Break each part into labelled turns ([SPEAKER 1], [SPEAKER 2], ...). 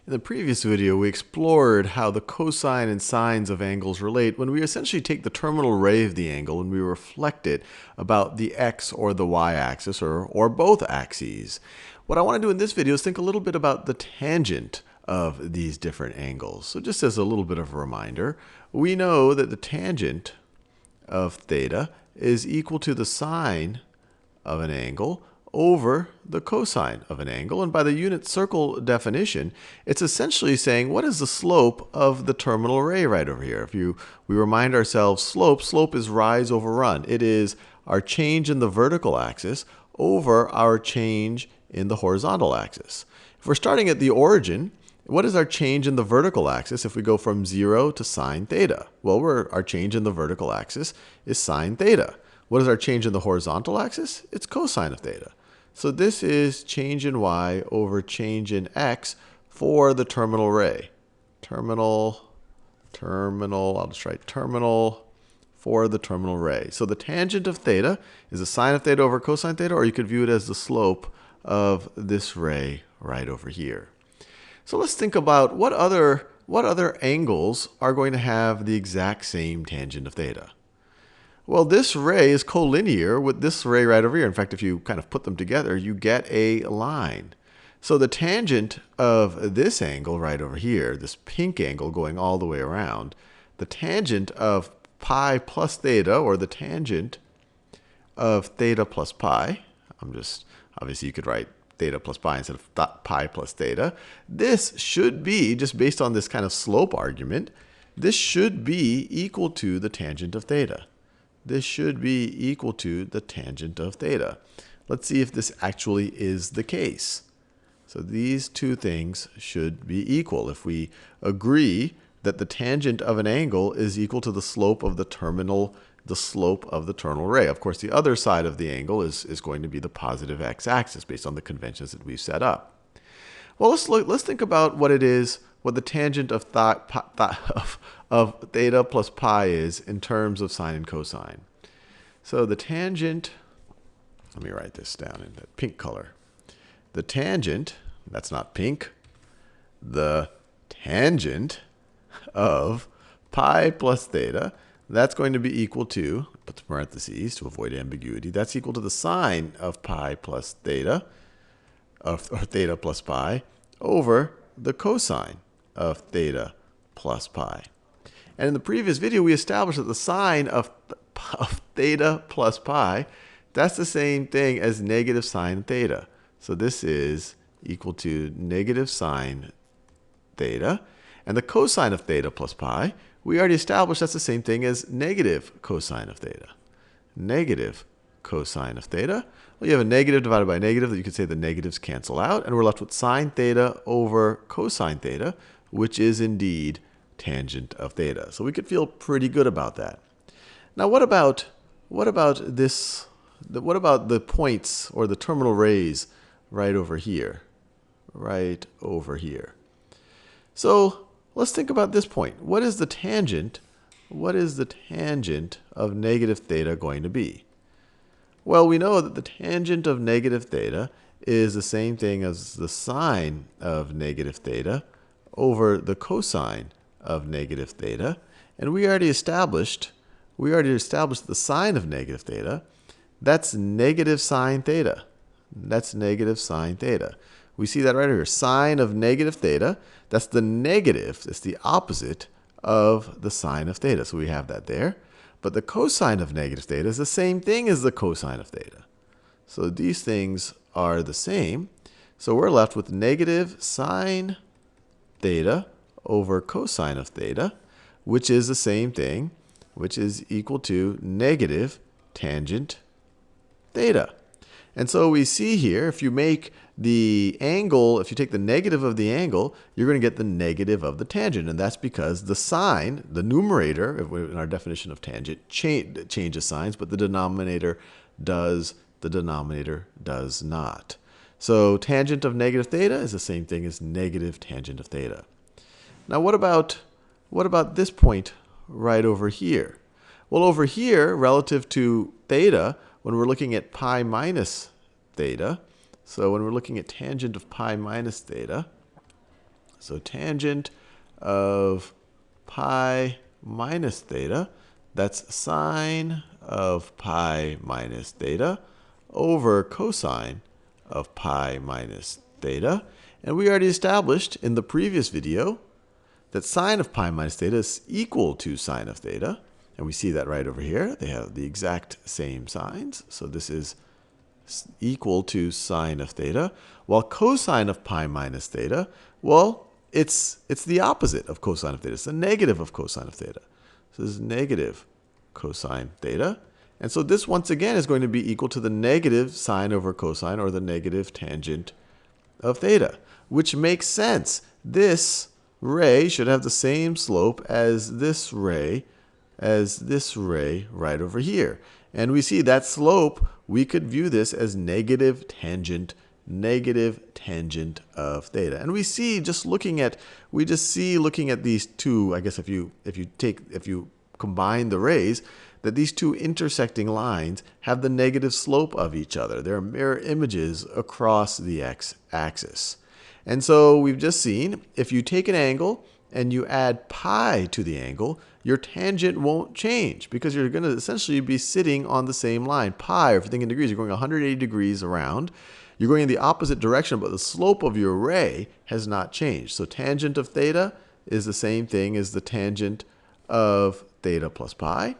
[SPEAKER 1] In the previous video, we explored how the cosine and sines of angles relate when we essentially take the terminal ray of the angle and we reflect it about the x or the y-axis or both axes. What I want to do in this video is think a little bit about the tangent of these different angles. So just as a little bit of a reminder, we know that the tangent of theta is equal to the sine of an angle over the cosine of an angle. And by the unit circle definition, it's essentially saying what is the slope of the terminal ray right over here. If we remind ourselves slope is rise over run. It is our change in the vertical axis over our change in the horizontal axis. If we're starting at the origin, what is our change in the vertical axis if we go from 0 to sine theta? Well, our change in the vertical axis is sine theta. What is our change in the horizontal axis? It's cosine of theta. So this is change in y over change in x for the terminal ray. Terminal, I'll just write terminal for the terminal ray. So the tangent of theta is the sine of theta over cosine theta, or you could view it as the slope of this ray right over here. So let's think about what other angles are going to have the exact same tangent of theta. Well, this ray is collinear with this ray right over here. In fact, if you kind of put them together, you get a line. So the tangent of this angle right over here, this pink angle going all the way around, the tangent of pi plus theta, or the tangent of theta plus pi, obviously you could write theta plus pi instead of pi plus theta. This should be, just based on this kind of slope argument, this should be equal to the tangent of theta. This should be equal to the tangent of theta. Let's see if this actually is the case. So these two things should be equal. If we agree that the tangent of an angle is equal to the slope of the terminal ray. Of course, the other side of the angle is going to be the positive x-axis based on the conventions that we've set up. Well, let's think about what the tangent of theta plus pi is in terms of sine and cosine. So the tangent, let me write this down in that pink color. The tangent, that's not pink, the tangent of pi plus theta, that's going to be equal to, put the parentheses to avoid ambiguity, that's equal to the sine of pi plus theta, or theta plus pi, over the cosine of theta plus pi. And in the previous video, we established that the sine of theta plus pi, that's the same thing as negative sine theta. So this is equal to negative sine theta. And the cosine of theta plus pi, we already established that's the same thing as negative cosine of theta. Negative cosine of theta. Well, you have a negative divided by a negative. You could say the negatives cancel out. And we're left with sine theta over cosine theta, which is indeed tangent of theta. So we could feel pretty good about that. Now, what about this? What about the points or the terminal rays right over here? Right over here. So let's think about this point. What is the tangent? What is the tangent of negative theta going to be? Well, we know that the tangent of negative theta is the same thing as the sine of negative theta over the cosine of negative theta. And we already established the sine of negative theta. That's negative sine theta. That's negative sine theta. We see that right here. Sine of negative theta, that's the negative, that's the opposite of the sine of theta. So we have that there. But the cosine of negative theta is the same thing as the cosine of theta. So these things are the same. So we're left with negative sine theta over cosine of theta, which is the same thing, which is equal to negative tangent theta. And so we see here, if you make the angle, if you take the negative of the angle, you're going to get the negative of the tangent. And that's because the sine, the numerator, in our definition of tangent, changes signs, but the denominator does not. So tangent of negative theta is the same thing as negative tangent of theta. Now what about this point right over here? Well, over here, relative to theta, when we're looking at pi minus theta, so when we're looking at tangent of pi minus theta, So tangent of pi minus theta, that's sine of pi minus theta over cosine of pi minus theta. And we already established in the previous video that sine of pi minus theta is equal to sine of theta. And we see that right over here. They have the exact same signs. So this is equal to sine of theta. While cosine of pi minus theta, well, it's the opposite of cosine of theta. It's the negative of cosine of theta. So this is negative cosine theta. And so this, once again, is going to be equal to the negative sine over cosine, or the negative tangent of theta, which makes sense. This ray should have the same slope as this ray right over here. And we see that slope, we could view this as negative tangent of theta. And we see just looking at these two, I guess if you combine the rays, that these two intersecting lines have the negative slope of each other. They're mirror images across the x-axis. And so we've just seen, if you take an angle and you add pi to the angle, your tangent won't change because you're going to essentially be sitting on the same line. Pi, if you think in degrees, you're going 180 degrees around. You're going in the opposite direction, but the slope of your ray has not changed. So tangent of theta is the same thing as the tangent of theta plus pi.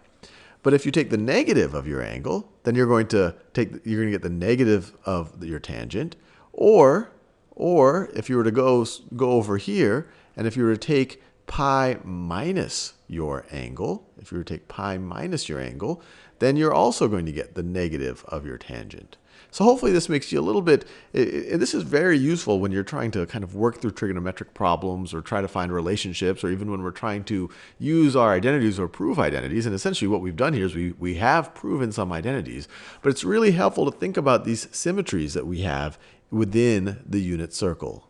[SPEAKER 1] But if you take the negative of your angle, then you're going to get the negative of your tangent. Or if you were to go over here, and if you were to take pi minus your angle, then you're also going to get the negative of your tangent. So hopefully this makes you a little bit, this is very useful when you're trying to kind of work through trigonometric problems or try to find relationships, or even when we're trying to use our identities or prove identities. And essentially what we've done here is we have proven some identities, but it's really helpful to think about these symmetries that we have within the unit circle.